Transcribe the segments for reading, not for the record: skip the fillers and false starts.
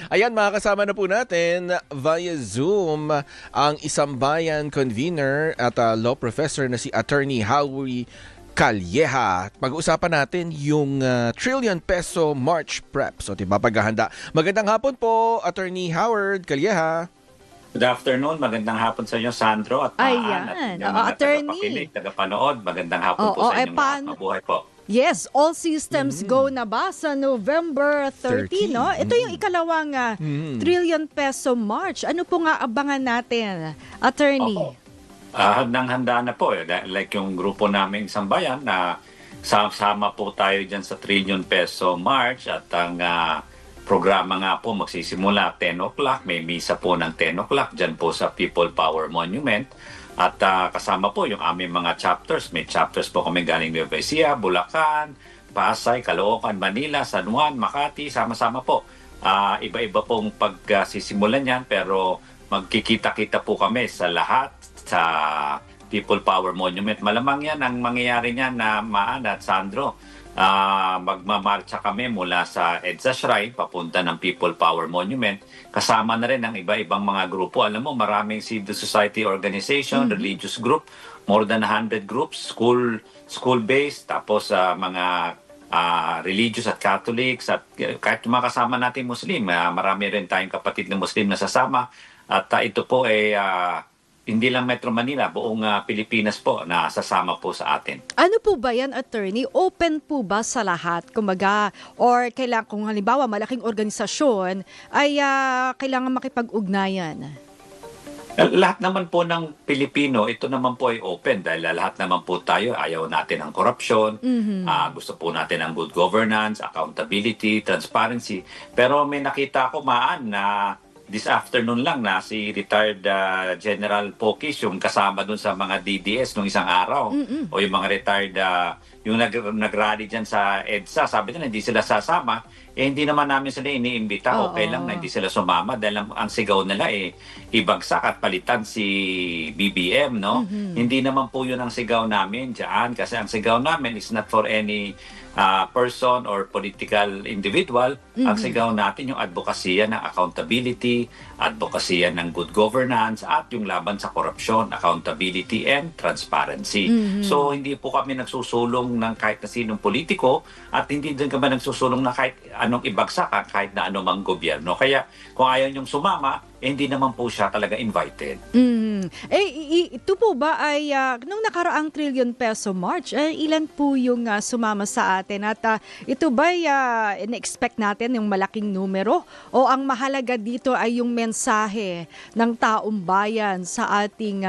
Ayan, makakasama na po natin via Zoom ang Isambayan convener at law professor na si Attorney Howie Calleja. Pag-uusapan natin yung trillion peso March prep. So, diba, paghahanda. Magandang hapon po, Attorney Howard Calleja. Good afternoon. Magandang hapon sa inyo, Sandro at Paan. At inyong mga tagapakinig, tagapanood. Magandang hapon po sa inyo. Mabuhay po. Yes, all systems go na ba sa November 30, no? Ito yung ikalawang trillion peso March. Ano po nga abangan natin, Attorney? Handang-handa na po. Like yung grupo naming Sambayan na sama po tayo dyan sa trillion peso March at ang programa nga po magsisimula 10 o'clock. May misa po ng 10 o'clock dyan po sa People Power Monument. At kasama po yung aming mga chapters. May chapters po kami galing Nueva Ecija, Bulacan, Pasay, Caloocan, Manila, San Juan, Makati. Sama-sama po. Iba-iba pong pagsisimulan yan pero magkikita-kita po kami sa lahat sa People Power Monument. Malamang yan ang mangyayari niyan na Maan at Sandro. Magmamarcha kami mula sa EDSA Shrine papunta ng People Power Monument. Kasama na rin ang iba-ibang mga grupo. Alam mo, maraming civil society organization, religious group, more than 100 groups, school-based, tapos mga religious at Catholics, at kahit mga kasama natin Muslim, marami rin tayong kapatid na Muslim na sasama. At ito po ay hindi lang Metro Manila, buong Pilipinas po na sasama po sa atin. Ano po ba yan, Attorney? Open po ba sa lahat? Kumaga, or kailangan, kung halimbawa malaking organisasyon, ay kailangan makipag-ugnayan? Lahat naman po ng Pilipino, ito naman po ay open dahil lahat naman po tayo, ayaw natin ng korupsyon, gusto po natin ng good governance, accountability, transparency. Pero may nakita ko Maan na this afternoon lang na si retired General Pokis yung kasama dun sa mga DDS nung isang araw o yung mga retired yung nag-rally dyan sa EDSA, sabi nila hindi sila sasama, hindi naman namin sila iniimbita. Okay lang na hindi sila sumama dahil ang sigaw nila ibagsak at palitan si BBM, no? Hindi naman po yun ang sigaw namin dyan kasi ang sigaw namin is not for any person or political individual. Ang sigaw natin yung advokasya ng accountability, advokasya ng good governance, at yung laban sa korupsyon, accountability and transparency. So hindi po kami nagsusulong ng kahit na sinong politiko at hindi din kami nagsusulong na kahit anong ibagsak, kahit na anumang gobyerno. Kaya kung ayaw niyong sumama, hindi naman po siya talaga invited. Ito po ba ay, nung nakaraang trillion peso March, ilan po yung sumama sa atin? At ito ba ay in-expect natin yung malaking numero? O ang mahalaga dito ay yung mensahe ng taong bayan sa ating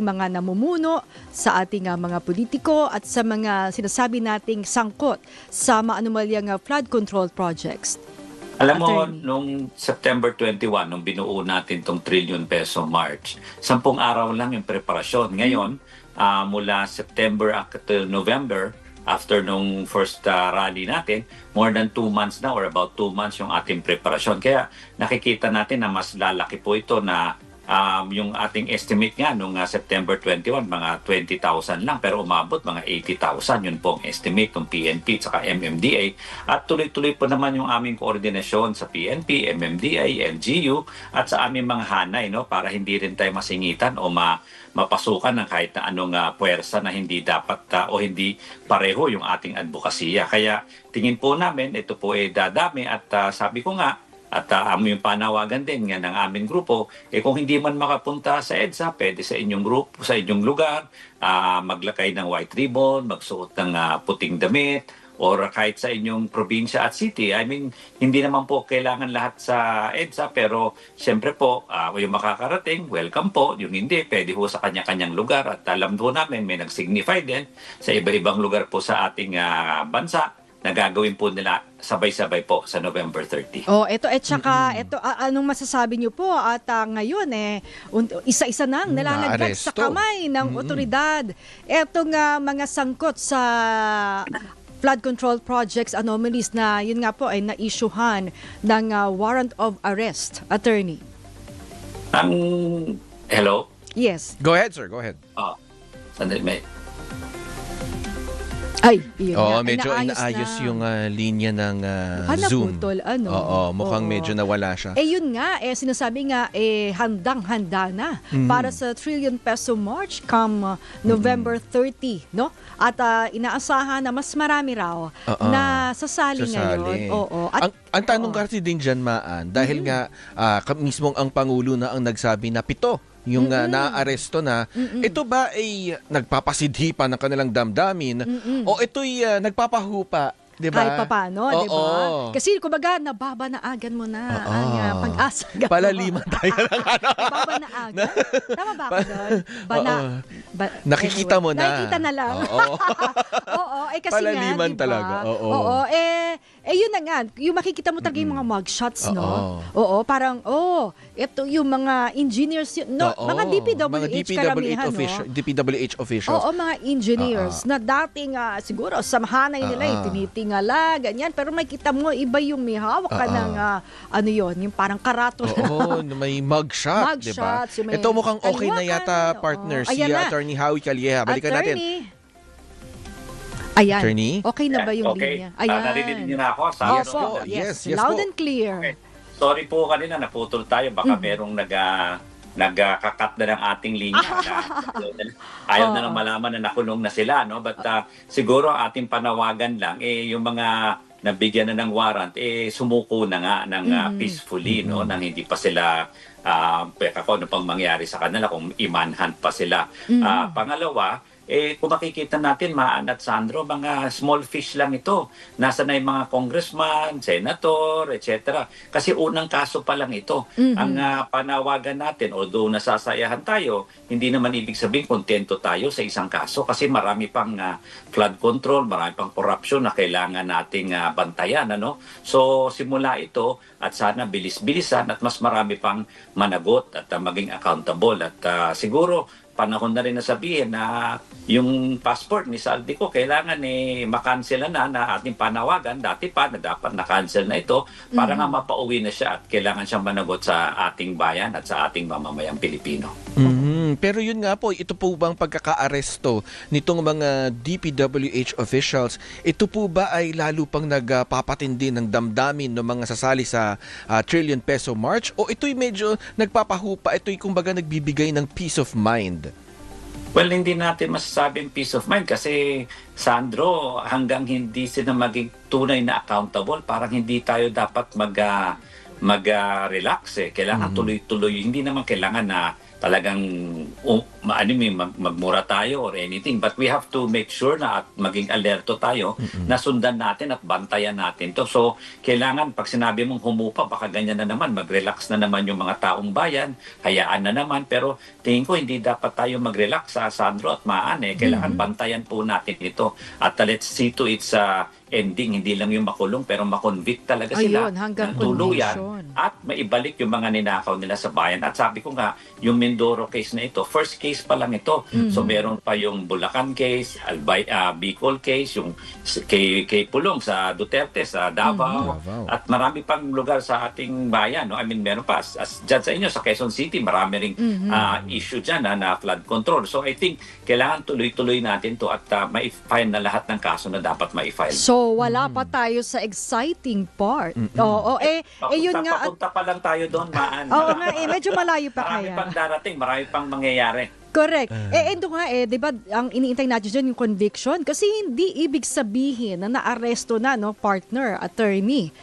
mga namumuno, sa ating mga politiko, at sa mga sinasabi nating sangkot sa maanumalyang flood control projects? Alam mo, nung September 21, nung binuo natin tong trillion peso March, 10 araw lang yung preparasyon. Ngayon, mula September to November, after nung first rally natin, more than 2 months na or about 2 months yung ating preparasyon. Kaya nakikita natin na mas lalaki po ito na yung ating estimate nga nung September 21, mga 20,000 lang, pero umabot mga 80,000. Yun po ang estimate ng PNP at saka MMDA. At tuloy-tuloy po naman yung aming koordinasyon sa PNP, MMDA, LGU at sa aming mga hanay, no, para hindi rin tayo masingitan o mapasukan ng kahit na anong puwersa na hindi dapat o hindi pareho yung ating advokasya. Kaya tingin po namin ito po ay dadami at sabi ko nga, at yung panawagan din nga ng aming grupo, kung hindi man makapunta sa EDSA, pwede sa inyong grupo, sa inyong lugar, maglakay ng white ribbon, magsuot ng puting damit, or kahit sa inyong probinsya at city. I mean, hindi naman po kailangan lahat sa EDSA, pero siyempre po, yung makakarating, welcome po. Yung hindi, pwede po sa kanya-kanyang lugar. At alam po namin, may nag-signify din sa iba-ibang lugar po sa ating bansa na gagawin po nila sabay-sabay po sa November 30. Ito anong masasabi niyo po at ngayon isa-isa nang nalalaglag sa kamay ng otoridad etong mga sangkot sa flood control projects anomalies na yun nga po ay na-issuehan ng warrant of arrest, Attorney. Hello? Yes. Go ahead, sir. Go ahead. Sandali, may Ay, yun Oo, nga. medyo inaayos na. yung linya ng Zoom. Naputol, ano? Oo, mukhang Oo. medyo nawala siya. Yun nga, sinasabi nga, handang-handa na para sa trillion peso march come November 30, no? At inaasahan na mas marami raw na sasali ngayon. Oo. At Ang tanong kasi din dyan, Maan, dahil nga mismong ang Pangulo na ang nagsabi na 7 yung naaresto na, ito ba ay nagpapasidhi pa ng kanilang damdamin o ito'y nagpapahupa, di ba? kahit papano, di ba? Oo. Kasi kumbaga, nababanaagan mo na ang pag-asa. Palaliman tayo ng Nababanaagan? Tama ba ako doon? Nakikita mo na. Nakikita na lang. Oo. Oo, kasi Palaliman nga, diba? talaga. Oo. Yun na nga, yung makikita mo talaga yung mga mugshots, no? Oo. Parang, ito yung mga engineers, mga DPWH karamihan, no? DPWH officials. Oo, mga engineers na dating siguro samahanay nila, tinitingala, ganyan. Pero makita mo, iba yung may hawak ka ng, yung parang karato. Oo, may mugshot, di ba? Mugshots, yung may Ito mukhang okay na kaliwakan, yata, partner, si Ayan na. Attorney Howie Calleja. Balikan natin. Ayan. Attorney? Okay na ba yung Okay. linya? Ayan. Narinig niyo na ako? Yes Opo. po. Yes Loud po. and clear. Okay. Sorry po kanina, naputol tayo. Baka merong nagkakat na ng ating linya. Ayaw na lang malaman na nakulong na sila. No? But siguro ang ating panawagan lang, yung mga nabigyan na ng warrant, sumuko na nga ng peacefully, no? Nang hindi pa sila ano pang mangyari sa kanila kung imanhunt pa sila. Pangalawa, kung makikita natin, Maan at Sandro, mga small fish lang ito. Nasa na yung mga congressman, senator, etc. Kasi unang kaso pa lang ito. Ang panawagan natin, although nasasayahan tayo, hindi naman ibig sabihin kontento tayo sa isang kaso kasi marami pang flood control, marami pang corruption na kailangan nating bantayan. Ano? So simula ito at sana bilis-bilisan at mas marami pang managot at maging accountable. At siguro panahon na rin na sabihin na yung passport ni Saldico kailangan makancel na ating panawagan. Dati pa na dapat na-cancel na ito para nga mapauwi na siya at kailangan siyang managot sa ating bayan at sa ating mamamayang Pilipino. Pero yun nga po, ito po bang pagkaka-aresto nitong mga DPWH officials, ito po ba ay lalo pang nagpapatindi ng damdamin ng mga sasali sa trillion peso march o ito'y medyo nagpapahupa, ito'y kumbaga nagbibigay ng peace of mind? Well, hindi natin masasabing peace of mind kasi, Sandro, hanggang hindi sila maging tunay na accountable, parang hindi tayo dapat mag-relax. Kailangan tuloy-tuloy. Hindi naman kailangan na talagang magmura tayo or anything. But we have to make sure na at maging alerto tayo na sundan natin at bantayan natin to. So, kailangan pag sinabi mong humupa, baka ganyan na naman, mag-relax na naman yung mga taong bayan, hayaan na naman. Pero tingin ko hindi dapat tayo mag-relax sa Sandro at Maan. Kailangan bantayan po natin ito. At let's see to its ending, hindi lang yung makulong pero makonvict talaga sila hanggang ng tuluyan conviction. at maibalik yung mga ninakaw nila sa bayan. At sabi ko nga, yung Mindoro case na ito, first case pa lang ito. So meron pa yung Bulacan case, Bicol case, yung kay Pulong sa Duterte sa Davao, at marami pang lugar sa ating bayan. No? I mean, meron pa. As dyan sa inyo, sa Quezon City, marami ring issue dyan na flood control. So I think, kailangan tuloy-tuloy natin to at ma-file na lahat ng kaso na dapat ma-file. So, wala pa tayo sa exciting part. Yun nga. Papunta pa lang tayo doon, Maan. Oo nga, medyo malayo pa Marami kaya. pang darating, marami pang mangyayari. Correct. Ito nga di ba, ang iniintay natin dyan yung conviction kasi hindi ibig sabihin na naaresto na, no, partner, attorney.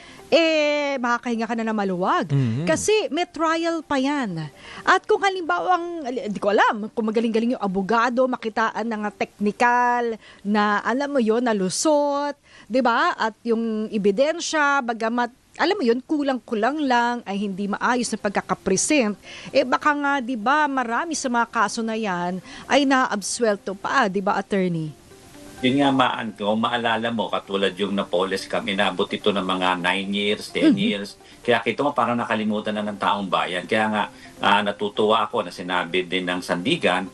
Makakahinga ka na maluwag. Kasi may trial pa yan. At kung halimbawa, hindi ko alam, kung magaling-galing yung abogado, makitaan ng technical na, alam mo yun, nalusot, di ba? At yung ebidensya, bagamat alam mo yun, kulang-kulang lang ay hindi maayos na pagkakapresent. Baka nga, di ba, marami sa mga kaso na yan ay naabsuelto pa, di ba, attorney? Yun nga, Maan, kung maalala mo, katulad yung Napoles Scam, inabot ito ng mga 9 years, 10 years. Kaya kita mo, parang nakalimutan na ng taong bayan. Kaya nga, natutuwa ako na sinabi din ng Sandigan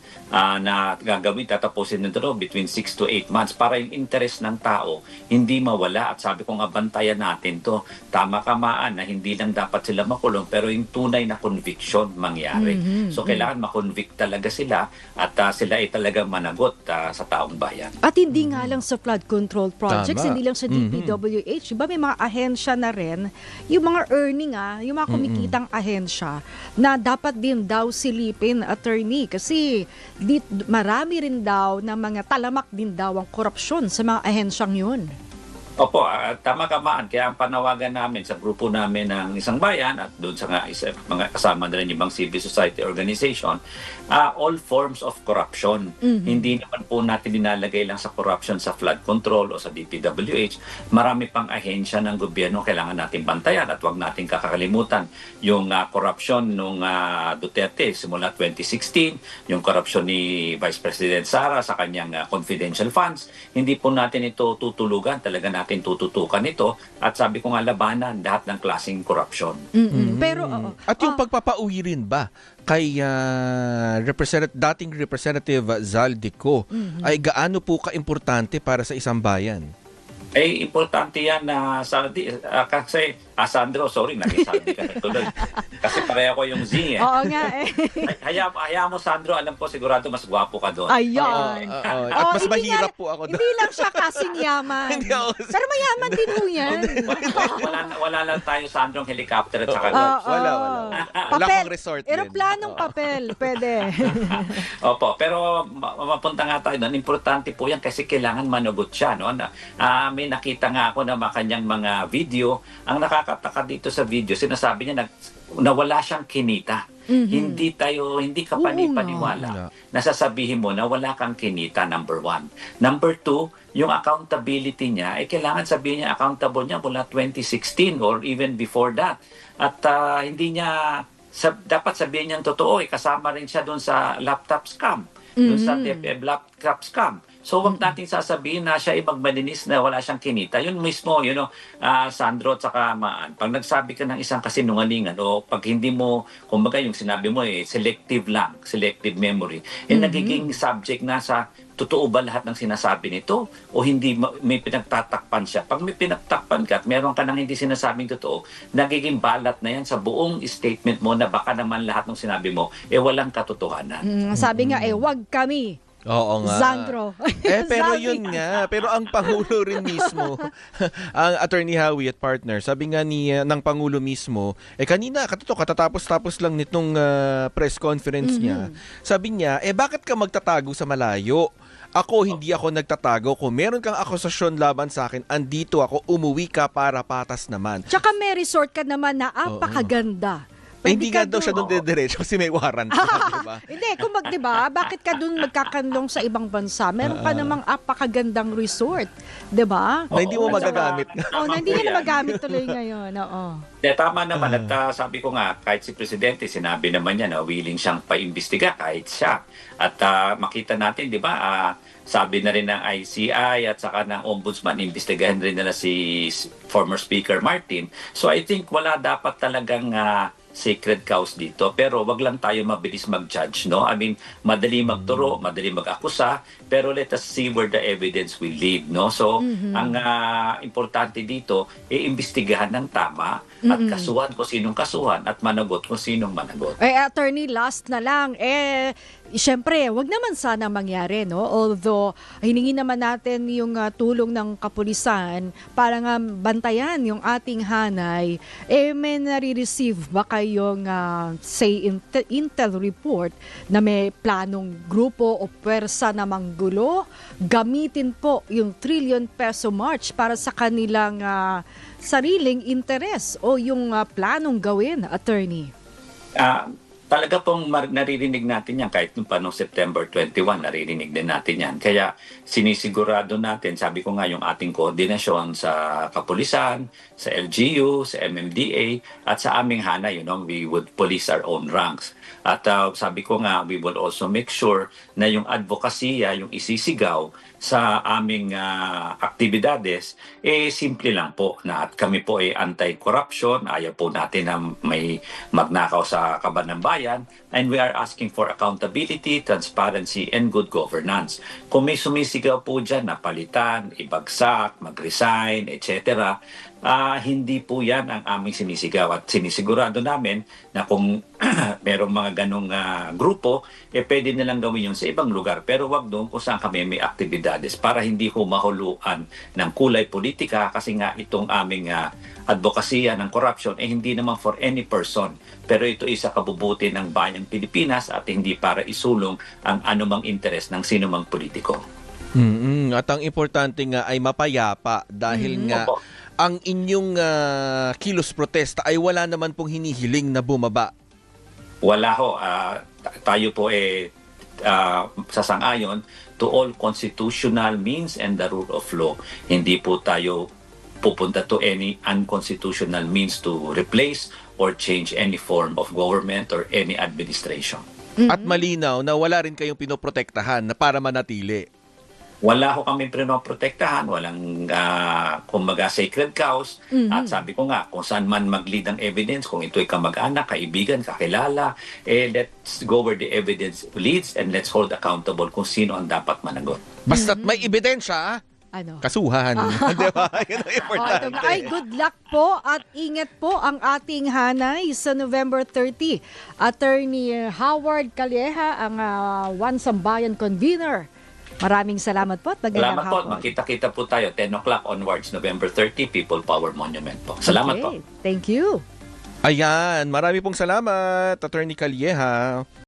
na gagawin, tatapusin nito between 6 to 8 months para yung interest ng tao hindi mawala. At sabi ko nga, bantayan natin to. Tama ka, Maan, na hindi lang dapat sila makulong, pero yung tunay na conviction mangyari. So, kailangan makonvict talaga sila at sila ay talaga managot sa taong bayan. At hindi Hindi nga lang sa flood control projects, Tama. hindi lang sa DPWH. Diba may mga ahensya na rin, yung mga earning yung mga kumikitang ahensya na dapat din daw silipin, attorney. Kasi marami rin daw na mga talamak din daw ang korupsyon sa mga ahensyang yun. Opo, tama kamaan. Kaya ang panawagan namin sa grupo namin ng Isang Bayan at doon sa mga kasama na rin ibang civil society organization, all forms of corruption. Hindi naman po natin dinalagay lang sa corruption sa flood control o sa DPWH. Marami pang ahensya ng gobyerno kailangan natin bantayan at huwag natin kakalimutan yung corruption nung Duterte simula 2016, yung corruption ni Vice President Sara sa kanyang confidential funds. Hindi po natin ito tutulugan, talaga natin tututukan ito at sabi ko nga labanan lahat ng klaseng corruption. Pero, At yung pagpapauwi rin ba kay dating Representative Zaldico ay gaano po ka-importante para sa isang bayan? Eh, importante yan na kasi, Sandro, sorry, nag-Saldi ka na tuloy. Kasi pareho ko yung Z eh. oo nga eh. Hayaan mo, Sandro, alam ko sigurado mas gwapo ka doon. Ayan. At mas hindi mahirap nga- po ako doon. Hindi lang siya kasing yaman. Hindi ako. Pero mayaman din ho yan. Wala lang tayo, Sandro, ng helicopter at saka Oo. golf. Wala. Wala akong resort din. Eroplanong Oo. papel, pwede. Opo, pero mapunta nga tayo doon. Importante po yan kasi kailangan manugot siya. No? May nakita nga ako na kanyang mga video. Ang nakakataka dito sa video, sinasabi niya na wala siyang kinita. Hindi ka panipaniwala. nga. Nasasabihin mo na wala kang kinita, number one. Number two, yung accountability niya, kailangan sabihin niya accountable niya mula 2016 or even before that. At hindi niya, dapat sabihin niya ang totoo, kasama rin siya doon sa laptop scam. Doon sa DepEd laptop scam. So, wag natin sasabihin na siya ay magmalinis na wala siyang kinita. Yun mismo, Sandro at saka Maan. Pag nagsabi ka ng isang kasinungalingan o pag hindi mo, kumbaga yung sinabi mo selective lang, selective memory, nagiging subject na sa totoo ba lahat ng sinasabi nito o hindi may pinagtatakpan siya. Pag may pinagtakpan ka at meron ka nang hindi sinasabing totoo, nagiging balat na yan sa buong statement mo na baka naman lahat ng sinabi mo walang katotohanan. Sabi nga, wag kami. Oo nga. Sandro. Pero Sabi. yun nga. Pero ang Pangulo rin mismo, ang Attorney Howie at partner, sabi nga ng Pangulo mismo, kanina, katatapos lang nitong press conference niya, sabi niya, bakit ka magtatago sa malayo? Ako, hindi ako nagtatago. Kung meron kang akusasyon laban sa akin, andito ako, umuwi ka para patas naman. Tsaka may resort ka naman na apakaganda. Hindi nga ka daw siya doon dediretso kasi may warrant siya, diba? Hindi, diba, bakit ka doon magkakanlong sa ibang bansa? Meron ka namang apakagandang resort, diba? Na hindi mo at saka, magagamit. Na hindi niya na magamit tuloy ngayon. Oo. Tama naman at sabi ko nga, kahit si Presidente, sinabi naman niya na willing siyang paimbestiga kahit siya. At makita natin, di ba, sabi na rin ng ICI at saka ng Ombudsman, imbestigahan rin nila si former Speaker Martin. So I think wala dapat talagang sacred cows dito. Pero wag lang tayo mabilis mag-judge, no? I mean, madali magturo, madali mag-akusa, pero let us see where the evidence will lead, no? So, ang importante dito, iimbestigahan ng tama at kasuhan kung sinong kasuhan at managot kung sinong managot. Attorney, last na lang. Siyempre, wag naman sana mangyari, no? Although, hiningi naman natin yung tulong ng kapulisan para nga bantayan yung ating hanay. May nare-receive ba kayong, say, intel report na may planong grupo o pwersa na manggulo? Gamitin po yung trillion peso march para sa kanilang sariling interes o yung planong gawin, attorney? Talaga pong naririnig natin yan kahit nung pa noong September 21, naririnig din natin yan. Kaya sinisigurado natin, sabi ko nga yung ating koordinasyon sa kapulisan, sa LGU, sa MMDA, at sa aming hanay, we would police our own ranks. At sabi ko nga, we will also make sure na yung advokasya, yung isisigaw sa aming aktibidades, simple lang po na at kami po ay anti-corruption, ayaw po natin na may magnakaw sa kaban ng bayan, and we are asking for accountability, transparency, and good governance. Kung may sumisigaw po dyan na palitan, ibagsak, mag-resign, etc., hindi po yan ang aming sinisigaw at sinisigurado namin na kung merong mga ganong grupo, pwede nilang gawin yun sa ibang lugar. Pero wag doon kung saan kami may aktibidades para hindi ko mahuluan ng kulay politika kasi nga itong aming advokasya ng corruption hindi naman for any person. Pero ito isa kabubuti ng bayang Pilipinas at hindi para isulong ang anumang interes ng sinumang politiko. At ang importante nga ay mapayapa dahil nga Opo. ang inyong kilos protesta ay wala naman pong hinihiling na bumaba. Wala ho. Tayo po sasang-ayon to all constitutional means and the rule of law. Hindi po tayo pupunta to any unconstitutional means to replace or change any form of government or any administration. At malinaw na wala rin kayong pinoprotektahan na para manatili. Wala ho kami pinoprotektahan, walang kumbaga sacred cows. At sabi ko nga, kung saan man mag-lead ang evidence, kung ito'y kamag-anak, kaibigan, kakilala, let's go where the evidence leads and let's hold accountable kung sino ang dapat managot. Basta't may ebidensya, Ano? kasuhan. Di ba? Yan ang importante. Ay, good luck po at ingat po ang ating hanay sa November 30. Attorney Howard Calleja, ang One Sambayan Convener. Maraming salamat po at magandang Salamat po. hapon. Magkita-kita po tayo 10 o'clock onwards, November 30, People Power Monument po. Salamat po. Okay, thank you. Ayan, marami pong salamat, Attorney Calleja.